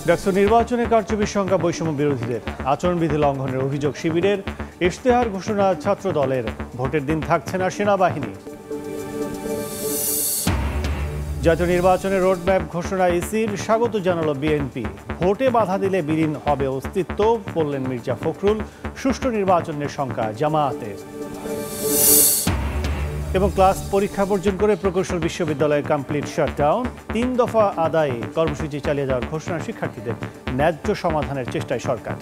ডাকসু নির্বাচনে কারচুপির সংখ্যা বৈষম্য বিরোধীদের আচরণবিধি লঙ্ঘনের অভিযোগ শিবিরের ইশতেহার ঘোষণা ছাত্র দলের ভোটের দিন থাকছে না সেনাবাহিনী। জাতীয় নির্বাচনের রোডম্যাপ ঘোষণা ইসির স্বাগত জানালো বিএনপি। ভোটে বাধা দিলে বিলীন হবে অস্তিত্ব বললেন মির্জা ফখরুল। সুষ্ঠু নির্বাচনের সংখ্যা জামায়াতের। এবং ক্লাস পরীক্ষা বর্জন করে প্রকৌশল বিশ্ববিদ্যালয়ে কমপ্লিট শাটডাউন। ৩ দফা আদায়ে কর্মসূচি চালিয়ে যাওয়ার ঘোষণা শিক্ষার্থীদের। ন্যায্য সমাধানের চেষ্টায় সরকার।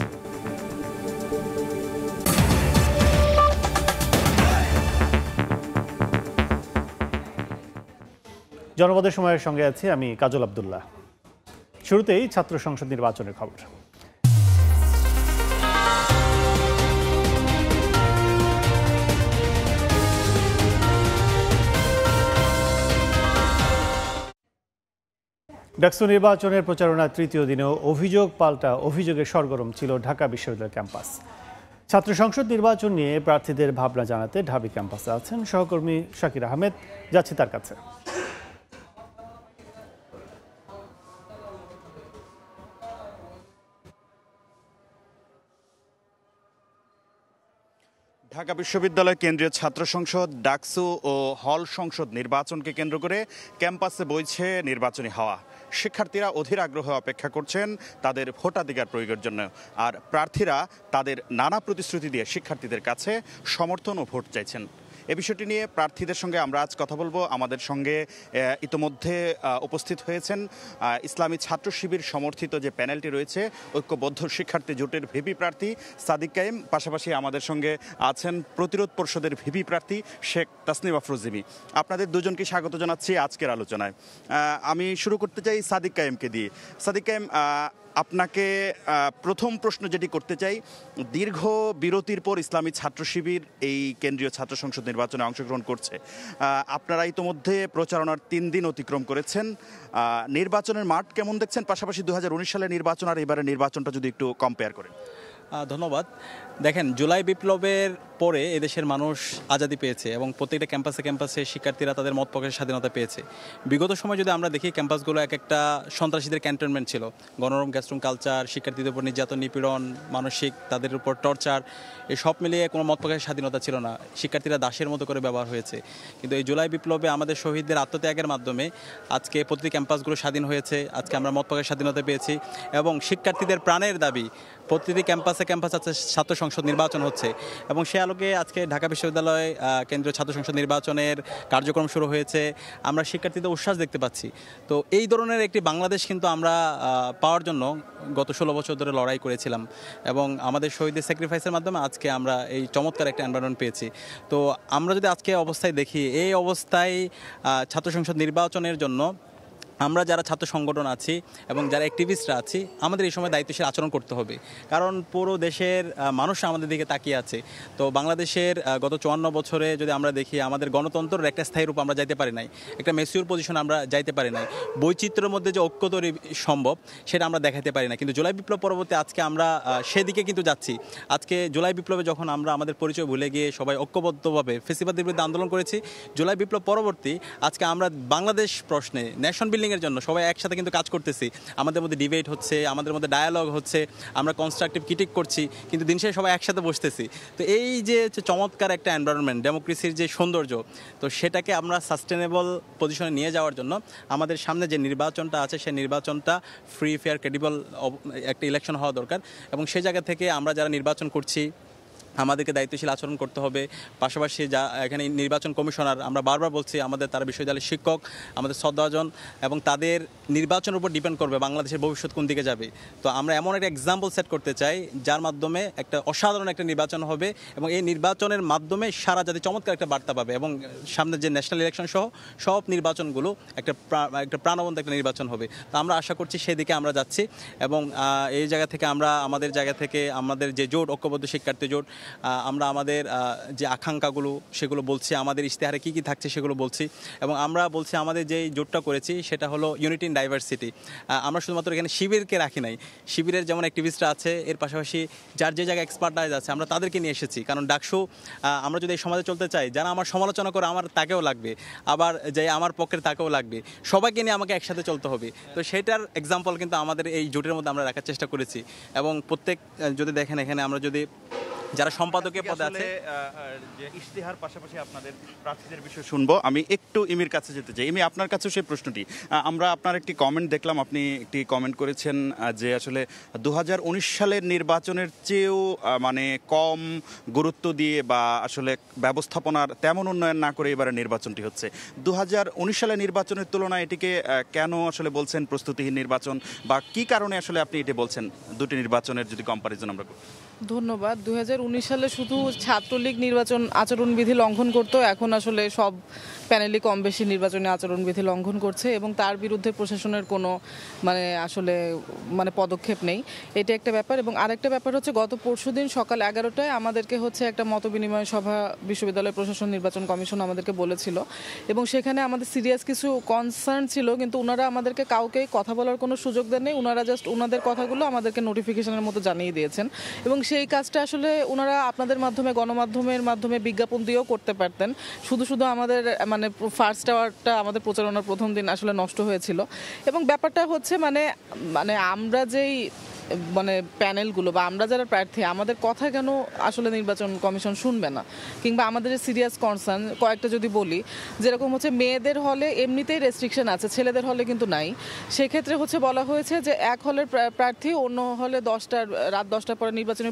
জনপদের সময়ের সঙ্গে আছি আমি কাজল আব্দুল্লাহ। শুরুতেই ছাত্র সংসদ নির্বাচনের খবর। ডাকসু নির্বাচনের প্রচারণার তৃতীয় দিনেও অভিযোগ পাল্টা অভিযোগে সরগরম ছিল ঢাকা বিশ্ববিদ্যালয় ক্যাম্পাস। ছাত্র সংসদ নির্বাচন নিয়ে প্রার্থীদের ভাবনা জানাতে ঢাবি ক্যাম্পাসে আছেন সহকর্মী শাকির আহমেদ। যাচ্ছি তার কাছে। ঢাকা বিশ্ববিদ্যালয় কেন্দ্রীয় ছাত্র সংসদ, ডাকসু ও হল সংসদ নির্বাচনকে কেন্দ্র করে ক্যাম্পাসে বইছে নির্বাচনী হাওয়া। শিক্ষার্থীরা অধীর আগ্রহে অপেক্ষা করছেন তাদের ভোটাধিকার প্রয়োগের জন্য, আর প্রার্থীরা তাদের নানা প্রতিশ্রুতি দিয়ে শিক্ষার্থীদের কাছে সমর্থন ও ভোট চাইছেন। এ বিষয়টি নিয়ে প্রার্থীদের সঙ্গে আমরা আজ কথা বলবো। আমাদের সঙ্গে ইতোমধ্যে উপস্থিত হয়েছেন ইসলামী ছাত্র শিবির সমর্থিত যে প্যানেলটি রয়েছে, ঐক্যবদ্ধ শিক্ষার্থী জোটের ভিপি প্রার্থী সাদিক কায়েম। পাশাপাশি আমাদের সঙ্গে আছেন প্রতিরোধ পরিষদের ভিপি প্রার্থী শেখ তাসনিম আফরোজিমি। আপনাদের দুজনকে স্বাগত জানাচ্ছি আজকের আলোচনায়। আমি শুরু করতে চাই সাদিক কায়েমকে দিয়ে। সাদিক কায়েম, আপনাকে প্রথম প্রশ্ন যেটি করতে চাই, দীর্ঘ বিরতির পর ইসলামী ছাত্র শিবির এই কেন্দ্রীয় ছাত্র সংসদ নির্বাচনে অংশগ্রহণ করছে। আপনারা ইতোমধ্যে প্রচারণার 3 দিন অতিক্রম করেছেন। নির্বাচনের মাঠ কেমন দেখছেন? পাশাপাশি 2019 সালের নির্বাচন আর এবারের নির্বাচনটা যদি একটু কম্পেয়ার করেন। ধন্যবাদ। দেখেন, জুলাই বিপ্লবের পরে এদেশের মানুষ আজাদি পেয়েছে এবং প্রত্যেকটা ক্যাম্পাসে শিক্ষার্থীরা তাদের মত প্রকাশের স্বাধীনতা পেয়েছে। বিগত সময় যদি আমরা দেখি, ক্যাম্পাসগুলো এক একটা সন্ত্রাসীদের ক্যান্টনমেন্ট ছিল। গণরম গ্যাস্ট্রুম কালচার, শিক্ষার্থীদের উপর নির্যাতন, নিপীড়ন, মানসিক তাদের উপর টর্চার, এই সব মিলিয়ে কোনো মত প্রকাশের স্বাধীনতা ছিল না। শিক্ষার্থীরা দাসের মতো করে ব্যবহার হয়েছে। কিন্তু এই জুলাই বিপ্লবে আমাদের শহীদদের আত্মত্যাগের মাধ্যমে আজকে প্রতিটি ক্যাম্পাসগুলো স্বাধীন হয়েছে। আজকে আমরা মত প্রকাশের স্বাধীনতা পেয়েছি এবং শিক্ষার্থীদের প্রাণের দাবি প্রতিটি ক্যাম্পাসে ছাত্র সংসদ নির্বাচন হচ্ছে। এবং সে আলোকে আজকে ঢাকা বিশ্ববিদ্যালয় কেন্দ্রীয় ছাত্র সংসদ নির্বাচনের কার্যক্রম শুরু হয়েছে। আমরা শিক্ষার্থীদের উচ্ছ্বাস দেখতে পাচ্ছি। তো এই ধরনের একটি বাংলাদেশ কিন্তু আমরা পাওয়ার জন্য গত 16 বছর ধরে লড়াই করেছিলাম এবং আমাদের শহীদের স্যাক্রিফাইসের মাধ্যমে আজকে আমরা এই চমৎকার একটা এনভায়রনমেন্ট পেয়েছি। তো আমরা যদি আজকে অবস্থায় দেখি, এই অবস্থায় ছাত্র সংসদ নির্বাচনের জন্য আমরা যারা ছাত্র সংগঠন আছি এবং যারা অ্যাক্টিভিস্টরা আছি, আমাদের এই সময় দায়িত্বশীল আচরণ করতে হবে। কারণ পুরো দেশের মানুষ আমাদের দিকে তাকিয়ে আছে। তো বাংলাদেশের গত 54 বছরে যদি আমরা দেখি, আমাদের গণতন্ত্রের একটা স্থায়ী রূপ আমরা যাইতে পারি নাই, একটা ম্যাচিউর পজিশন আমরা যাইতে পারি নাই। বৈচিত্র্যের মধ্যে যে ঐক্য তৈরি সম্ভব সেটা আমরা দেখাতে পারি না। কিন্তু জুলাই বিপ্লব পরবর্তী আজকে আমরা সেদিকে কিন্তু যাচ্ছি। আজকে জুলাই বিপ্লবে যখন আমরা আমাদের পরিচয় ভুলে গিয়ে সবাই ঐক্যবদ্ধভাবে ফ্যাসিবাদের বিরুদ্ধে আন্দোলন করেছি, জুলাই বিপ্লব পরবর্তী আজকে আমরা বাংলাদেশ প্রশ্নে, নেশন বিল্ডিং এর জন্য সবাই একসাথে কিন্তু কাজ করতেছি। আমাদের মধ্যে ডিবেট হচ্ছে, আমাদের মধ্যে ডায়ালগ হচ্ছে, আমরা কনস্ট্রাকটিভ ক্রিটিক করছি, কিন্তু দিন শেষে সবাই একসাথে বসতেছি। তো এই যে চমৎকার একটা এনভায়রনমেন্ট, ডেমোক্রেসির যে সৌন্দর্য, তো সেটাকে আমরা সাস্টেনেবল পজিশনে নিয়ে যাওয়ার জন্য আমাদের সামনে যে নির্বাচনটা আছে, সেই নির্বাচনটা ফ্রি, ফেয়ার, ক্রেডিবল একটা ইলেকশন হওয়া দরকার। এবং সেই জায়গা থেকে আমরা যারা নির্বাচন করছি আমাদেরকে দায়িত্বশীল আচরণ করতে হবে। পাশাপাশি যা এখানে নির্বাচন কমিশনার, আমরা বারবার বলছি, আমাদের তারা বিশ্ববিদ্যালয়ের শিক্ষক, আমাদের শ্রদ্ধাভাজন, এবং তাদের নির্বাচনের উপর ডিপেন্ড করবে বাংলাদেশের ভবিষ্যৎ কোন দিকে যাবে। তো আমরা এমন একটা এক্সাম্পল সেট করতে চাই যার মাধ্যমে একটা অসাধারণ একটা নির্বাচন হবে এবং এই নির্বাচনের মাধ্যমে সারা জাতি চমৎকার একটা বার্তা পাবে এবং সামনে যে ন্যাশনাল ইলেকশন সহ সব নির্বাচনগুলো একটা প্রাণবন্ত একটা নির্বাচন হবে। তো আমরা আশা করছি সেদিকে আমরা যাচ্ছি এবং এই জায়গা থেকে আমরা আমাদের জায়গা থেকে আমাদের যে জোট, ঐক্যবদ্ধ শিক্ষার্থী জোট, আমরা আমাদের যে আকাঙ্ক্ষাগুলো সেগুলো বলছি, আমাদের ইশতেহারে কী কী থাকছে সেগুলো বলছি, এবং আমরা বলছি আমাদের যে জোটটা করেছি সেটা হলো ইউনিটি ইন ডাইভার্সিটি। আমরা শুধুমাত্র এখানে শিবিরকে রাখি নাই, শিবিরের যেমন অ্যাক্টিভিস্টরা আছে, এর পাশাপাশি যার যে জায়গায় এক্সপার্টাইজ আছে আমরা তাদেরকে নিয়ে এসেছি। কারণ ডাকসু আমরা যদি এই সমাজে চলতে চাই, যারা আমার সমালোচনা করে আমার তাকেও লাগবে, আবার যে আমার পক্ষের তাকেও লাগবে, সবাইকে নিয়ে আমাকে একসাথে চলতে হবে। তো সেটার এক্সাম্পল কিন্তু আমাদের এই জোটের মধ্যে আমরা রাখার চেষ্টা করেছি। এবং প্রত্যেক যদি দেখেন এখানে আমরা যদি যারা সম্পাদকের পদে আছে, যে ইশতেহার পাশাপাশি আপনাদের প্রার্থীদের বিষয়ে শুনবো, আমি একটু ইমির কাছে যেতে চাই। ইমি, আপনার কাছেও সেই প্রশ্নটি। আমরা আপনার একটি কমেন্ট দেখলাম, আপনি একটি কমেন্ট করেছেন যে আসলে 2019 সালের নির্বাচনের চেয়েও মানে কম গুরুত্ব দিয়ে বা আসলে ব্যবস্থাপনার তেমন উন্নয়ন না করে এবারে নির্বাচনটি হচ্ছে। 2019 সালের নির্বাচনের তুলনায় এটিকে কেন আসলে বলছেন প্রস্তুতিহীন নির্বাচন, বা কি কারণে আসলে আপনি এটি বলছেন দুটি নির্বাচনের যদি কম্পারিজন আমরা করি? ধন্যবাদ। 2019 সালে শুধু ছাত্রলীগ নির্বাচন আচরণবিধি লঙ্ঘন করত, এখন আসলে সব প্যানেলই কম বেশি নির্বাচনী আচরণবিধি লঙ্ঘন করছে এবং তার বিরুদ্ধে প্রশাসনের কোনো আসলে পদক্ষেপ নেই। এটা একটা ব্যাপার। এবং আরেকটা ব্যাপার হচ্ছে, গত পরশুদিন সকাল 11টায় আমাদেরকে একটা মতবিনিময় সভা বিশ্ববিদ্যালয় প্রশাসন নির্বাচন কমিশন আমাদেরকে বলেছিল, এবং সেখানে আমাদের সিরিয়াস কিছু কনসার্ন ছিল, কিন্তু ওনারা আমাদেরকে কাউকে কথা বলার কোনো সুযোগ দেন নেই। ওনারা জাস্ট ওনাদের কথাগুলো আমাদেরকে নোটিফিকেশনের মতো জানিয়ে দিয়েছেন, এবং সেই কাজটা আসলে ওনারা আপনাদের মাধ্যমে, গণমাধ্যমের মাধ্যমে বিজ্ঞাপন দিয়েও করতে পারতেন। শুধু আমাদের ফার্স্ট আওয়ারটা আমাদের প্রচারণার প্রথম দিন আসলে নষ্ট হয়েছিল। এবং ব্যাপারটা হচ্ছে আমরা যেই প্যানেলগুলো বা আমরা যারা প্রার্থী, আমাদের কথা কেন আসলে নির্বাচন কমিশন শুনবে না, কিংবা আমাদের যে সিরিয়াস কনসার্ন কয়েকটা যদি বলি, যেরকম হচ্ছে মেয়েদের হলে এমনিতেই রেস্ট্রিকশন আছে, ছেলেদের হলে কিন্তু নাই। সেক্ষেত্রে বলা হয়েছে যে এক হলের প্রার্থী অন্য হলে রাত 10টার পরে নির্বাচনী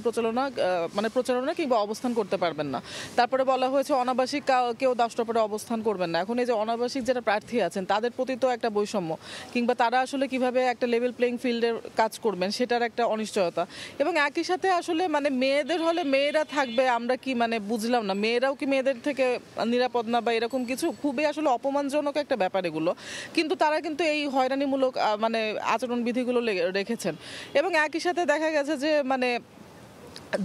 প্রচারণা কিংবা অবস্থান করতে পারবেন না। তারপরে বলা হয়েছে অনাবাসিক কেউ 10টার পরে অবস্থান করবেন না। এখন এই যে অনাবাসিক যারা প্রার্থী আছেন তাদের প্রতি তো একটা বৈষম্য, কিংবা তারা আসলে কিভাবে একটা লেভেল প্লেইং ফিল্ডের কাজ করবেন সেটার একটা অনিশ্চয়তা। এবং একই সাথে আসলে মেয়েদের হলে মেয়েরা থাকবে, আমরা কি বুঝলাম না, মেয়েরাও কি মেয়েদের থেকে নিরাপদ না বা এরকম কিছু, খুবই আসলে অপমানজনক একটা ব্যাপার এগুলো। কিন্তু তারা কিন্তু এই হয়রানিমূলক আচরণবিধিগুলো রেখেছেন। এবং একই সাথে দেখা গেছে যে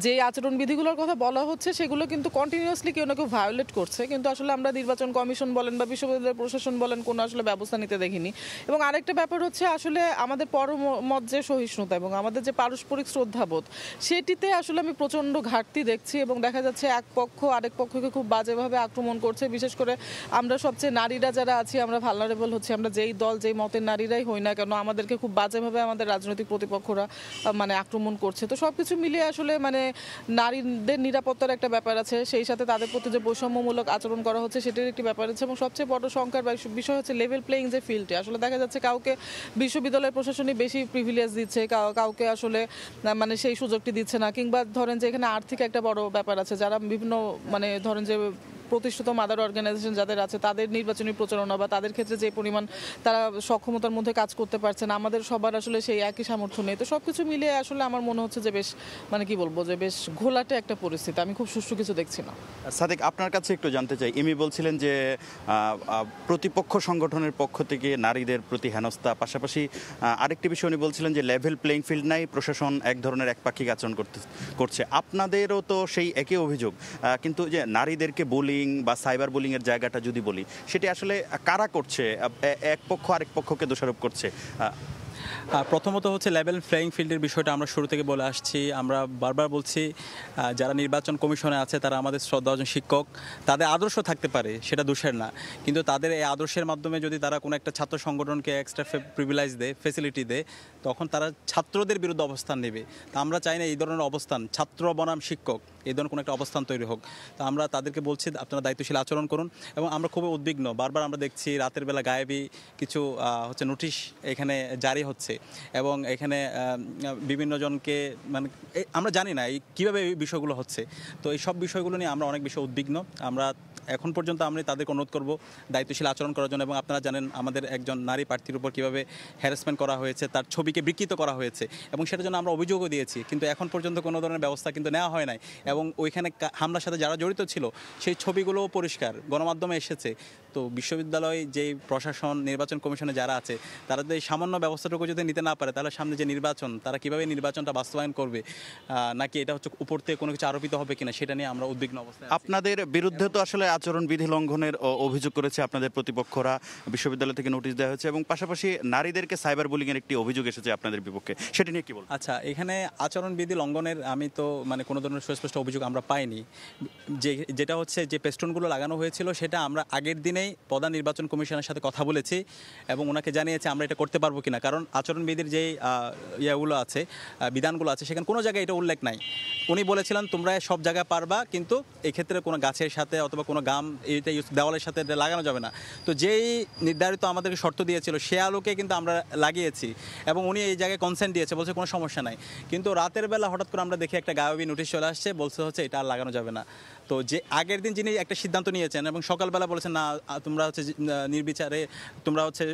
যে আচরণবিধিগুলোর কথা বলা হচ্ছে সেগুলো কিন্তু কন্টিনিউয়াসলি কেউ না কেউ ভায়োলেট করছে, কিন্তু আসলে আমরা নির্বাচন কমিশন বলেন বা বিশ্ববিদ্যালয় প্রশাসন বলেন কোনো আসলে ব্যবস্থা নিতে দেখিনি। এবং আরেকটা ব্যাপার হচ্ছে, আসলে আমাদের পরমত যে সহিষ্ণুতা এবং আমাদের যে পারস্পরিক শ্রদ্ধাবোধ, সেটিতে আসলে আমি প্রচণ্ড ঘাটতি দেখছি। এবং দেখা যাচ্ছে এক পক্ষ আরেক পক্ষকে খুব বাজেভাবে আক্রমণ করছে। বিশেষ করে আমরা সবচেয়ে নারীরা যারা আছি, আমরা ভালনারেবল হচ্ছে, আমরা যেই দল যেই মতের নারীরাই হই না কেন, আমাদেরকে খুব বাজেভাবে আমাদের রাজনৈতিক প্রতিপক্ষরা আক্রমণ করছে। তো সবকিছু মিলিয়ে আসলে নারীদের নিরাপত্তার একটা ব্যাপার আছে, সেই সাথে তাদের প্রতি যে বৈষম্যমূলক আচরণ করা হচ্ছে সেটার একটি ব্যাপার আছে। এবং সবচেয়ে বড় সংখ্যার বিষয় হচ্ছে লেভেল প্লেইং যে ফিল্ডে আসলে দেখা যাচ্ছে কাউকে বিশ্ববিদ্যালয় প্রশাসনই বেশি প্রিভিলেজ দিচ্ছে, কাউকে আসলে সেই সুযোগটি দিচ্ছে না। কিংবা ধরেন যে এখানে আর্থিক একটা বড় ব্যাপার আছে, যারা বিভিন্ন ধরেন যে প্রতিষ্ঠিত মাদার অর্গানাইজেশন যাদের আছে, তাদের নির্বাচনী প্রচারণা বা তাদের ক্ষেত্রে যে পরিমাণ তারা সক্ষমতার মধ্যে কাজ করতে পারছেন, আমাদের সবার আসলে সেই একই সামর্থ্য নেই। তো সবকিছু মিলিয়ে আসলে আমার মনে হচ্ছে যে বেশ কি বলবো, যে বেশ ঘোলাটে একটা পরিস্থিতি, আমি খুব সুষ্ঠু কিছু দেখছি না। সাদেক, আপনার কাছে একটু জানতে চাই, ইমি বলছিলেন যে প্রতিপক্ষ সংগঠনের পক্ষ থেকে নারীদের প্রতি হেনস্থা, পাশাপাশি আরেকটি বিষয় উনি বলছিলেন যে লেভেল প্লেইং ফিল্ড নাই, প্রশাসন এক ধরনের একপাক্ষিক আচরণ করছে। আপনাদেরও তো সেই একই অভিযোগ, কিন্তু যে নারীদেরকে বলি বা সাইবার বুলিং এর জায়গাটা যদি বলি, সেটি আসলে কারা করছে? এক পক্ষ আরেক পক্ষকে দোষারোপ করছে। প্রথমত হচ্ছে লেভেল প্লেইং ফিল্ডের বিষয়টা আমরা শুরু থেকে বলে আসছি। আমরা বারবার বলছি, যারা নির্বাচন কমিশনে আছে তারা আমাদের শ্রদ্ধাভাজন শিক্ষক, তাদের আদর্শ থাকতে পারে, সেটা দোষের না, কিন্তু তাদের এই আদর্শের মাধ্যমে যদি তারা কোনো একটা ছাত্র সংগঠনকে এক্সট্রা প্রিভিলেজ দেয়, ফেসিলিটি দেয়, তখন তারা ছাত্রদের বিরুদ্ধে অবস্থান নেবে। তা আমরা চাই না এই ধরনের অবস্থান, ছাত্র বনাম শিক্ষক, এই ধরনের কোনো একটা অবস্থান তৈরি হোক। তা আমরা তাদেরকে বলছি আপনারা দায়িত্বশীল আচরণ করুন। এবং আমরা খুবই উদ্বিগ্ন, বারবার আমরা দেখছি রাতের বেলা গায়েবী কিছু নোটিশ এখানে জারি হচ্ছে, এবং এখানে বিভিন্ন জনকে আমরা জানি না কীভাবে এই বিষয়গুলো হচ্ছে। তো এই সব বিষয়গুলো নিয়ে আমরা অনেক বেশি উদ্বিগ্ন। আমরা এখন পর্যন্ত আমরা তাদেরকে অনুরোধ করব দায়িত্বশীল আচরণ করার জন্য। এবং আপনারা জানেন আমাদের একজন নারী প্রার্থীর উপর কীভাবে হ্যারাসমেন্ট করা হয়েছে, তার ছবিকে বিকৃত করা হয়েছে, এবং সেটার জন্য আমরা অভিযোগও দিয়েছি, কিন্তু এখন পর্যন্ত কোনো ধরনের ব্যবস্থা কিন্তু নেওয়া হয় নাই। এবং ওইখানে হামলার সাথে যারা জড়িত ছিল সেই ছবিগুলোও পরিষ্কার গণমাধ্যমে এসেছে। তো তো বিশ্ববিদ্যালয় যে প্রশাসন নির্বাচন কমিশনে যারা আছে তারা যদি এই সামান্য ব্যবস্থাটুকু যদি নিতে না পারে, তাহলে সামনে যে নির্বাচন তারা কীভাবে নির্বাচনটা বাস্তবায়ন করবে, নাকি এটা হচ্ছে উপর থেকে কোনো কিছু আরোপিত হবে কিনা সেটা নিয়ে আমরা উদ্বিগ্ন অবস্থায় আছি। আপনাদের বিরুদ্ধে তো আসলে আচরণবিধি লঙ্ঘনের অভিযোগ করেছে আপনাদের প্রতিপক্ষরা, বিশ্ববিদ্যালয় থেকে নোটিশ দেওয়া হয়েছে এবং পাশাপাশি নারীদেরকে সাইবার বুলিংয়ের একটি অভিযোগ এসেছে আপনাদের বিপক্ষে, সেটা নিয়ে কি বলবেন? আচ্ছা, এখানে আচরণবিধি লঙ্ঘনের আমি তো মানে কোনো ধরনের সুস্পষ্ট অভিযোগ আমরা পাইনি। যেটা হচ্ছে যে পেস্টনগুলো লাগানো হয়েছিল সেটা আমরা আগের দিনেই প্রধান নির্বাচন কমিশনের সাথে কথা বলেছি এবং ওনাকে জানিয়েছি আমরা এটা করতে পারবো কিনা, কারণ আচরণবিধির যে ইয়েগুলো আছে, বিধানগুলো আছে, সেখানে কোনো জায়গায় এটা উল্লেখ নাই। উনি বলেছিলেন তোমরা সব জায়গায় পারবা, কিন্তু এক্ষেত্রে কোনো গাছের সাথে অথবা কোনো গাম এটা দেওয়ালের সাথে এটা লাগানো যাবে না। তো যেই নির্ধারিত আমাদেরকে শর্ত দিয়েছিল সে আলোকে কিন্তু আমরা লাগিয়েছি এবং উনি এই জায়গায় কনসেন্ট দিয়েছে, বলছে কোনো সমস্যা নাই। কিন্তু রাতের বেলা হঠাৎ করে আমরা দেখি একটা গায়েবী নোটিশ চলে আসছে, বলছে হচ্ছে এটা আর লাগানো যাবে না। তো যে আগের দিন যিনি একটা সিদ্ধান্ত নিয়েছেন এবং সকালবেলা বলেছেন না তোমরা হচ্ছে নির্বিচারে তোমরা হচ্ছে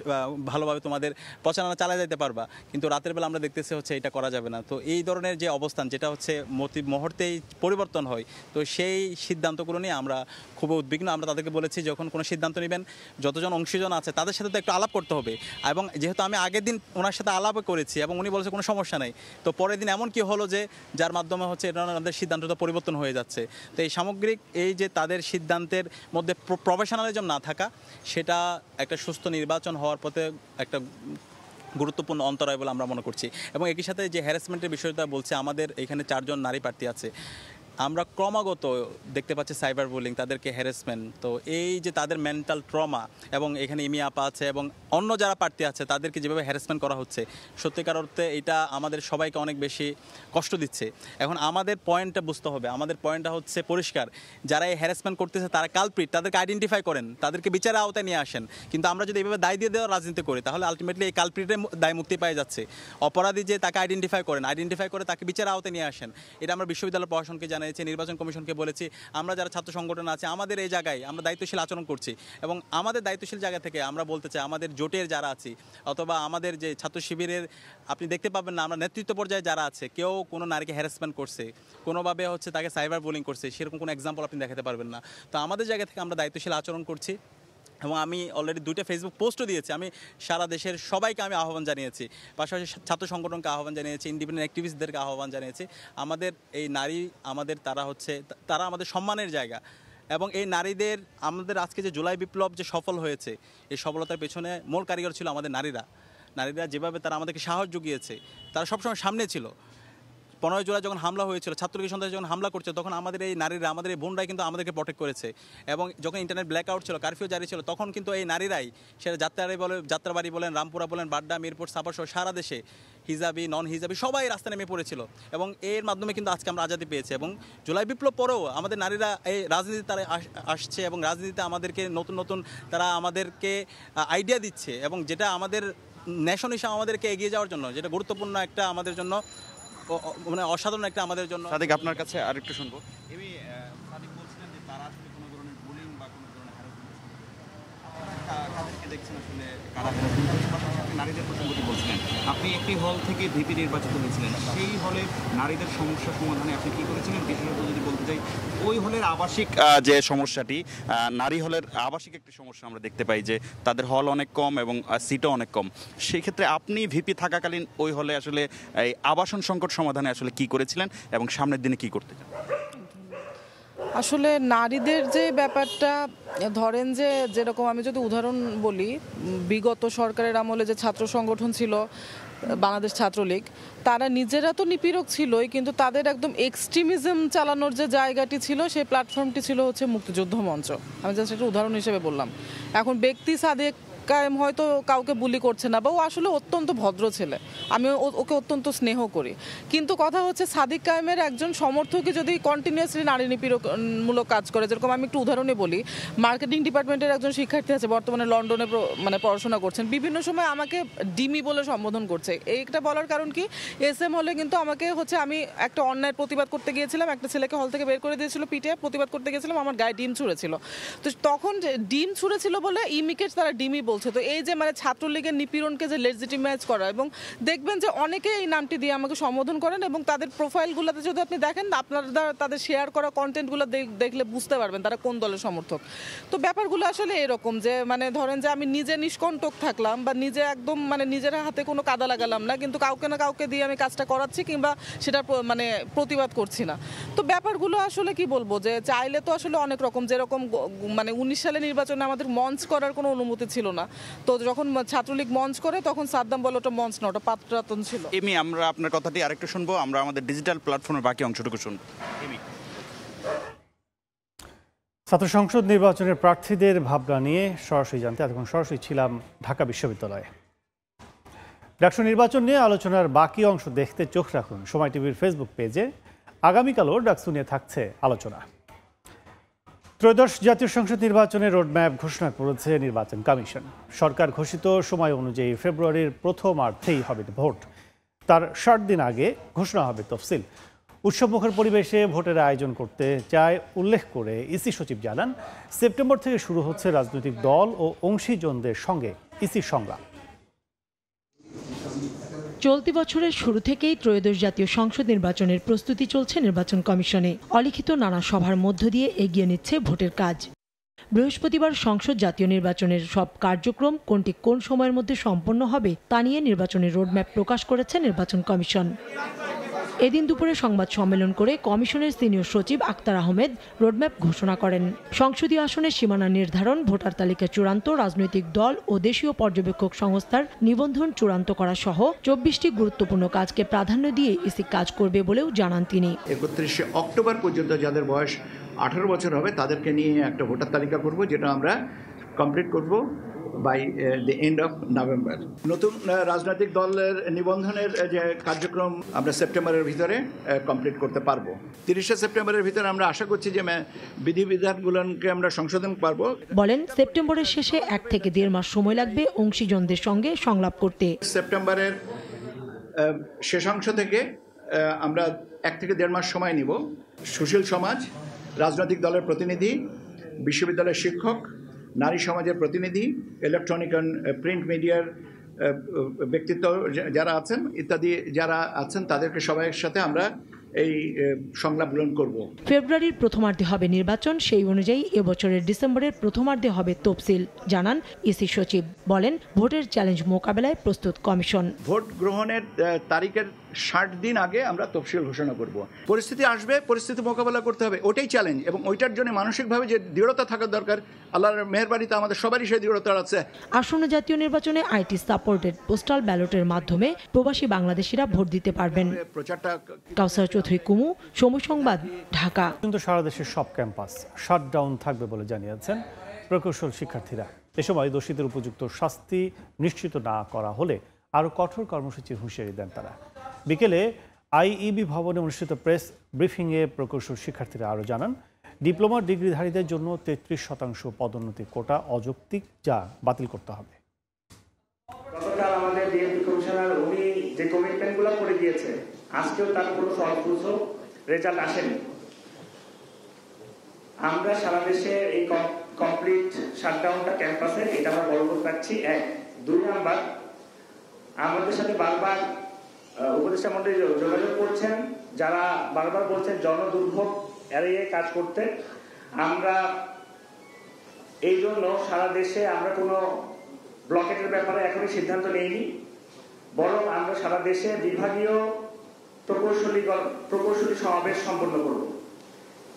ভালোভাবে তোমাদের প্রচারণা চালিয়ে যেতে পারবা, কিন্তু রাতের বেলা আমরা দেখতেছি হচ্ছে এটা করা যাবে না। তো এই ধরনের যে অবস্থান যেটা হচ্ছে মুহূর্তেই পরিবর্তন হয়, তো সেই সিদ্ধান্তগুলো নিয়ে আমরা খুব উদ্বিগ্ন। আমরা তাদেরকে বলেছি যখন কোনো সিদ্ধান্ত নেবেন যতজন অংশীজন আছে তাদের সাথে তো একটু আলাপ করতে হবে, এবং যেহেতু আমি আগের দিন ওনার সাথে আলাপ করেছি এবং উনি বলেছে কোনো সমস্যা নেই, তো পরের দিন এমন কি হলো যে যার মাধ্যমে হচ্ছে আমাদের সিদ্ধান্তটা পরিবর্তন হয়ে যাচ্ছে। তো এই সামগ্রিক এই যে তাদের সিদ্ধান্তের মধ্যে প্রফেশনালিজম না থাকা, সেটা একটা সুস্থ নির্বাচন হওয়ার পথে একটা গুরুত্বপূর্ণ অন্তরায় বলে আমরা মনে করছি। এবং একই সাথে যে হ্যারাসমেন্টের বিষয়টা বলছে, আমাদের এখানে 4 জন নারী প্রার্থী আছে, আমরা ক্রমাগত দেখতে পাচ্ছি সাইবার বুলিং, তাদেরকে হ্যারাসমেন্ট। তো এই যে তাদের মেন্টাল ট্রমা, এবং এখানে ইমি আপা আছে এবং অন্য যারা প্রার্থী আছে তাদেরকে যেভাবে হ্যারাসমেন্ট করা হচ্ছে, সত্যিকার অর্থে এটা আমাদের সবাইকে অনেক বেশি কষ্ট দিচ্ছে। এখন আমাদের পয়েন্টটা বুঝতে হবে, আমাদের পয়েন্টটা হচ্ছে পরিষ্কার, যারা এই হ্যারাসমেন্ট করতেছে তারা কালপ্রিট, তাদেরকে আইডেন্টিফাই করেন, তাদেরকে বিচারের আওতায় নিয়ে আসেন। কিন্তু আমরা যদি এইভাবে দায় দিয়ে দেওয়ার রাজনীতি করি, তাহলে আলটিমেটলি এই কালপ্রিটের দায় মুক্তি পেয়ে যাচ্ছে। অপরাধী যে তাকে আইডেন্টিফাই করে তাকে বিচারের আওতায় নিয়ে আসেন। এটা আমরা বিশ্ববিদ্যালয় প্রশাসনকে জানাই, নির্বাচন কমিশনকে বলেছি, আমরা যারা ছাত্র সংগঠন আছে আমাদের এই জায়গায় আমরা দায়িত্বশীল আচরণ করছি, এবং আমাদের দায়িত্বশীল জায়গা থেকে আমরা বলতে চাই আমাদের জোটের যারা আছি অথবা আমাদের যে ছাত্র শিবিরের আপনি দেখতে পাবেন না, আমরা নেতৃত্ব পর্যায়ে যারা আছে কেউ কোনো নারীকে হ্যারাসমেন্ট করছে, কোনোভাবে হচ্ছে তাকে সাইবার বুলিং করছে, সেরকম কোনো এক্সাম্পল আপনি দেখাতে পারবেন না। তো আমাদের জায়গা থেকে আমরা দায়িত্বশীল আচরণ করছি, এবং আমি অলরেডি 2টা ফেসবুক পোস্টও দিয়েছি। আমি সারা দেশের সবাইকে আমি আহ্বান জানিয়েছি, পাশাপাশি ছাত্র সংগঠনকে আহ্বান জানিয়েছি, ইন্ডিপেন্ডেন্ট অ্যাক্টিভিস্টদেরকে আহ্বান জানিয়েছি। আমাদের এই নারী তারা আমাদের সম্মানের জায়গা, এবং এই নারীদের আমাদের আজকে যে জুলাই বিপ্লব যে সফল হয়েছে, এই সফলতার পেছনে মূল কারিগর ছিল আমাদের নারীরা। যেভাবে তারা আমাদেরকে সাহস জুগিয়েছে, তারা সবসময় সামনে ছিল। 15 জুলাই যখন হামলা হয়েছিল, ছাত্রলীগ সন্ত্রাস যখন হামলা করছে, তখন আমাদের এই নারীরা, আমাদের এই বোনরাই কিন্তু আমাদেরকে প্রোটেক্ট করেছে। এবং যখন ইন্টারনেট ব্ল্যাকআউট ছিল, কারফিউ জারি ছিল, তখন কিন্তু এই নারীরাই, সেটা যাত্রাবাড়ি বলেন, রামপুরা বলেন, বাড্ডা, মিরপুর, সাভার সহ সারা দেশে হিজাবি নন হিজাবি সবাই রাস্তা নেমে পড়েছিল, এবং এর মাধ্যমে কিন্তু আজকে আমরা আজাদি পেয়েছি। এবং জুলাই বিপ্লব পরেও আমাদের নারীরা এই রাজনীতি তারা আসছে, এবং রাজনীতিতে আমাদেরকে নতুন নতুন তারা আমাদেরকে আইডিয়া দিচ্ছে, এবং যেটা আমাদের ন্যাশন হিসাবে আমাদেরকে এগিয়ে যাওয়ার জন্য, যেটা গুরুত্বপূর্ণ একটা আমাদের জন্য, মানে অসাধারণ একটা আমাদের জন্য। সাদিক, আপনার কাছে আরেকটু শুনবো। সাদিক বলছিলেন যে তারা আসলে কোনো ধরনের বুলিং বা কোনো ধরনের হ্যারাসমেন্ট দেখছেন, আসলে কারা নারীদের প্রসঙ্গটি বলছিলেন। আপনি একটি হল থেকে ভিপি নির্বাচিত হয়েছিলেন, সেই হলে নারীদের সমস্যা সমাধানে আপনি কী করেছিলেন? বিশেষত যদি বলতে চাই, ওই হলের আবাসিক যে সমস্যাটি, নারী হলের আবাসিক একটি সমস্যা আমরা দেখতে পাই যে তাদের হল অনেক কম এবং সিটও অনেক কম। সেই ক্ষেত্রে আপনি ভিপি থাকাকালীন ওই হলে আসলে এই আবাসন সংকট সমাধানে আসলে কি করেছিলেন এবং সামনের দিনে কি করতে চান? আসলে নারীদের যে ব্যাপারটা, ধরেন যে যেরকম আমি যদি উদাহরণ বলি, বিগত সরকারের আমলে যে ছাত্র সংগঠন ছিল বাংলাদেশ ছাত্রলীগ, তারা নিজেরা তো নিপীড়ক ছিলই, কিন্তু তাদের একদম এক্সট্রিমিজম চালানোর যে জায়গাটি ছিল, সেই প্ল্যাটফর্মটি ছিল হচ্ছে মুক্তিযুদ্ধ মঞ্চ। আমি জাস্ট একটা উদাহরণ হিসেবে বললাম। এখন ব্যক্তি সাদেক কায়েম হয়তো কাউকে বুলি করছে না, বা ও আসলে অত্যন্ত ভদ্র ছেলে, আমি ওকে অত্যন্ত স্নেহ করি, কিন্তু কথা হচ্ছে সাদিক কায়েমের একজন সমর্থকই যদি কন্টিনিউয়াসলি নারী নিপীড়নমূলক কাজ করে, যেরকম আমি একটু উদাহরণে বলি, মার্কেটিং ডিপার্টমেন্টের একজন শিক্ষার্থী আছে, বর্তমানে লন্ডনে মানে পড়াশোনা করছেন, বিভিন্ন সময় আমাকে ডিমি বলে সম্বোধন করছে। এইটা বলার কারণ কি, SM হলে কিন্তু আমাকে হচ্ছে, আমি একটা অন্যায়ের প্রতিবাদ করতে গিয়েছিলাম, একটা ছেলেকে হল থেকে বের করে দিয়েছিল পিটিয়ে, প্রতিবাদ করতে গিয়েছিলাম, আমার গায়ে ডিম ছুঁড়েছিল। তো তখন ডিম ছুঁড়েছিল বলে ইমিকে তারা ডিমি বলছে। তো এই যে মানে ছাত্রলীগের নিপীড়নকে যে লেজিটিমাইজ করা, এবং দেখবেন যে অনেকে এই নামটি দিয়ে আমাকে সম্বোধন করেন, এবং তাদের প্রোফাইলগুলোতে যদি আপনি দেখেন, আপনারা তাদের শেয়ার করা কন্টেন্টগুলো দেখলে বুঝতে পারবেন তারা কোন দলের সমর্থক। তো ব্যাপারগুলো আসলে এরকম যে মানে ধরেন যে আমি নিজে নিষ্কণ্টক থাকলাম বা নিজে একদম মানে নিজের হাতে কোনো কাদা লাগালাম না, কিন্তু কাউকে না কাউকে দিয়ে আমি কাজটা করাচ্ছি কিংবা সেটা মানে প্রতিবাদ করছি না। তো ব্যাপারগুলো আসলে কি বলবো যে চাইলে তো আসলে অনেক রকম, যেরকম মানে 19 সালে নির্বাচনে আমাদের মঞ্চ করার কোনো অনুমতি ছিল না। তো যখন ছাত্রলীগ মঞ্চ করে তখন সাদ্দাম বলে ওটা মঞ্চ না, ওটা পাত্রাতন ছিল। আমরা আপনার কথাটি আরেকটু শুনবো, আমরা আমাদের ডিজিটাল প্ল্যাটফর্মের বাকি অংশটুকু শুনবো। ছাত্র সংসদ নির্বাচনের প্রার্থীদের ভাবনা নিয়ে সরাসরি জানতে এতক্ষণ সরাসরি ছিলাম ঢাকা বিশ্ববিদ্যালয়ে। ডাকসু নির্বাচন নিয়ে আলোচনার বাকি অংশ দেখতে চোখ রাখুন সময় টিভির ফেসবুক পেজে। আগামীকালও ডাকসু নিয়ে থাকছে আলোচনা। ত্রয়োদশ জাতীয় সংসদ নির্বাচনের রোডম্যাপ ঘোষণা করেছে নির্বাচন কমিশন। সরকার ঘোষিত সময় অনুযায়ী ফেব্রুয়ারির প্রথমার্ধেই হবে ভোট। তার 60 দিন আগে ঘোষণা হবে তফসিল। উৎসবমুখর পরিবেশে ভোটের আয়োজন করতে চায় উল্লেখ করে ইসি সচিব জানান, সেপ্টেম্বর থেকে শুরু হচ্ছে রাজনৈতিক দল ও অংশীজনদের সঙ্গে ইসির সংলাপ। চলতি বছরের শুরু থেকেই ত্রয়োদশ জাতীয় সংসদ নির্বাচনের প্রস্তুতি চলছে নির্বাচন কমিশনে। অলিখিত নানা সভার মধ্য দিয়ে এগিয়ে নিচ্ছে ভোটের কাজ। বৃহস্পতিবার সংসদ জাতীয় নির্বাচনের সব কার্যক্রম কোনটি কোন সময়ের মধ্যে সম্পন্ন হবে তা নিয়ে নির্বাচনের রোডম্যাপ প্রকাশ করেছে নির্বাচন কমিশন। এদিন দুপুরে সংবাদ সম্মেলন করে কমিশনের সিনিয়র সচিব আক্তার আহমেদ রোডম্যাপ ঘোষণা করেন। সংসদীয় আসনের সীমানা নির্ধারণ, ভোটার তালিকা চূড়ান্ত, রাজনৈতিক দল ও দেশীয় পর্যবেক্ষক সংস্থার নিবন্ধন চূড়ান্ত করা সহ 24টি গুরুত্বপূর্ণ কাজকে প্রাধান্য দিয়ে ইসি কাজ করবে বলেও জানান তিনি। 31 অক্টোবর পর্যন্ত যাদের বয়স 18 বছর হবে তাদেরকে নিয়ে একটা ভোটার তালিকা করব, যেটা আমরা কমপ্লিট করব by the end of November. নতুন রাজনৈতিক দলের নিবন্ধনের যে কার্যক্রম আমরা সেপ্টেম্বরের ভিতরে কমপ্লিট করতে পারবো। 30 সেপ্টেম্বরের ভিতরে আমরা আশা করছি যে বিধিবিধানগুলোকে আমরা সংশোধন পারবো। বলেন, সেপ্টেম্বরের শেষে 1 থেকে 1.5 মাস সময় লাগবে অংশীজনদের সঙ্গে সংলাপ করতে। সেপ্টেম্বরের শেষাংশ থেকে আমরা 1 থেকে 1.5 মাস সময় নিব। সুশীল সমাজ, রাজনৈতিক দলের প্রতিনিধি, বিশ্ববিদ্যালয়ের শিক্ষক, নারী সমাজের প্রতিনিধি, ইলেকট্রনিক অ্যান্ড প্রিন্ট মিডিয়ার ব্যক্তিত্ব যারা আছেন ইত্যাদি যারা আছেন তাদেরকে সবাইয়ের সাথে আমরা এই সংলাপ গ্রহণ করব। ফেব্রুয়ারির প্রথমার্ধে হবে নির্বাচন, সেই অনুযায়ী এবছরের ডিসেম্বরের প্রথমার্ধে হবে তফসিল জানান ইসি সচিব। বলেন, ভোটের চ্যালেঞ্জ মোকাবেলায় প্রস্তুত কমিশন। ভোট গ্রহণের তারিখের 60 দিন আগে আমরা তফসিল ঘোষণা করব। পরিস্থিতি আসবে, পরিস্থিতি মোকাবেলা করতে হবে, ওটাই চ্যালেঞ্জ, এবং ওইটার জন্য মানসিকভাবে যে দৃঢ়তা থাকা দরকার, আল্লাহর মেহেরবানিতে আমাদের সবারই সেই দৃঢ়তা আছে। আসন্ন জাতীয় নির্বাচনে আইটি সাপোর্টেড পোস্টাল ব্যালটের মাধ্যমে প্রবাসী বাংলাদেশিরা ভোট দিতে পারবেন। প্রচারটা কাউসার চৌধুরী কুমু, সময় সংবাদ, ঢাকা। কিন্তু সারা দেশের সব ক্যাম্পাস শাটডাউন থাকবে বলে জানিয়েছেন প্রকৌশল শিক্ষার্থীরা। এ সময় দোষীদের উপযুক্ত শাস্তি নিশ্চিত না করা হলে আরও কঠোর কর্মসূচির হুঁশিয়ারি দেন তারা। বিকেলে আইইবি ভবনে অনুষ্ঠিত প্রেস ব্রিফিংয়ে প্রকৌশল শিক্ষার্থীরা আরও জানান, ডিপ্লোমা ডিগ্রিধারীদের জন্য 33% পদোন্নতি কোটা অযৌক্তিক, যা বাতিল করতে হবে। গতকাল আমাদের ডিএমপি কমিশনার উনি যে কমিটমেন্টগুলো করে দিয়েছে, আজকেও তার কোনো ফলপ্রসূ রেজাল্ট আসেনি। আমরা সারা দেশে এই কমপ্লিট শাটডাউনটা ক্যাম্পাসে, এটা আমরা বলবৎ রাখছি। 1, 2 নাম্বার, আমাদের সাথে বারবার উপদেষ্টা মন্ডলী যোগাযোগ করছেন, যারা বারবার বলছেন জনদুর্ভোগ এড়িয়ে কাজ করতে। আমরা এই জন্য সারা দেশে আমরা কোনো ব্লকেটের ব্যাপারে এখনই সিদ্ধান্ত নেইনি, বরং আমরা সারা দেশে বিভাগীয় প্রকৌশলী সমাবেশ সম্পন্ন করব।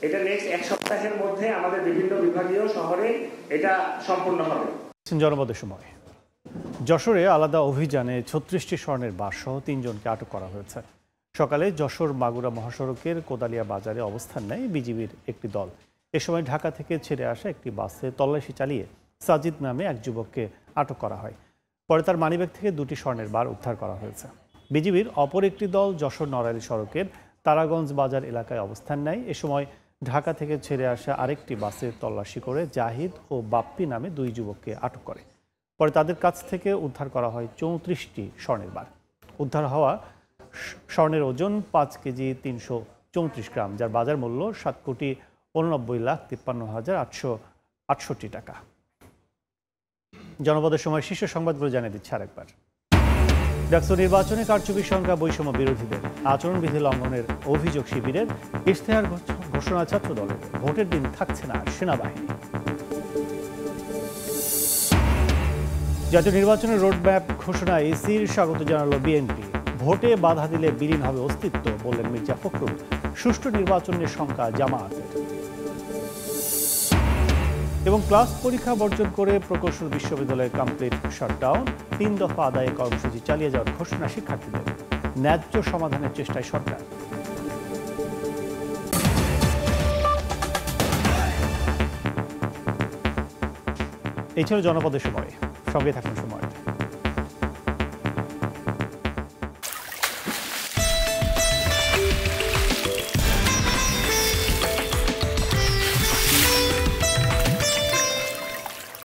এটা নেক্সট 1 সপ্তাহের মধ্যে আমাদের বিভিন্ন বিভাগীয় শহরে এটা সম্পন্ন হবে। জনপদের সময় যশোরে আলাদা অভিযানে 36টি স্বর্ণের বার সহ 3 জনকে আটক করা হয়েছে। সকালে যশোর মাগুরা মহাসড়কের কোদালিয়া বাজারে অবস্থান নেয় বিজিবির একটি দল। এ সময় ঢাকা থেকে ছেড়ে আসা একটি বাসে তল্লাশি চালিয়ে সাজিদ নামে এক যুবককে আটক করা হয়। পরে তার মানিব্যাগ থেকে 2টি স্বর্ণের বার উদ্ধার করা হয়েছে। বিজিবির অপর একটি দল যশোর নড়াইল সড়কের তারাগঞ্জ বাজার এলাকায় অবস্থান নেয়। এ সময় ঢাকা থেকে ছেড়ে আসা আরেকটি বাসে তল্লাশি করে জাহিদ ও বাপ্পি নামে 2 যুবককে আটক করে। পরে তাদের কাছ থেকে উদ্ধার করা হয় 34টি স্বর্ণের বার। উদ্ধার হওয়া স্বর্ণের ওজন 5 কেজি 334 গ্রাম, যার বাজার মূল্য 7,89,53,868 টাকা। জনপদের সময় শীর্ষ সংবাদগুলো জানিয়ে দিচ্ছে আরেকবার। ডাকসু নির্বাচনে কারচুপির সংখ্যা বৈষম্য বিরোধীদের আচরণবিধি লঙ্ঘনের অভিযোগ শিবিরের ইশতেহার ঘোষণা ছাত্র দলের ভোটের দিন থাকছে না সেনাবাহিনী। জাতীয় নির্বাচনের রোডম্যাপ ঘোষণা ইসির স্বাগত জানালো বিএনপি। ভোটে বাধা দিলে বিলীন হবে অস্তিত্ব বললেন মির্জা ফখরুল। সুষ্ঠু নির্বাচনের সংখ্যা জামায়াতের। এবং ক্লাস পরীক্ষা বর্জন করে প্রকৌশল বিশ্ববিদ্যালয়ের কমপ্লিট শাটডাউন, 3 দফা আদায়ে কর্মসূচি চালিয়ে যাওয়ার ঘোষণা শিক্ষার্থীদের। ন্যায্য সমাধানের চেষ্টায় সরকার। এই ছিল জনপদের সময়। সঙ্গে থাকুন সময়।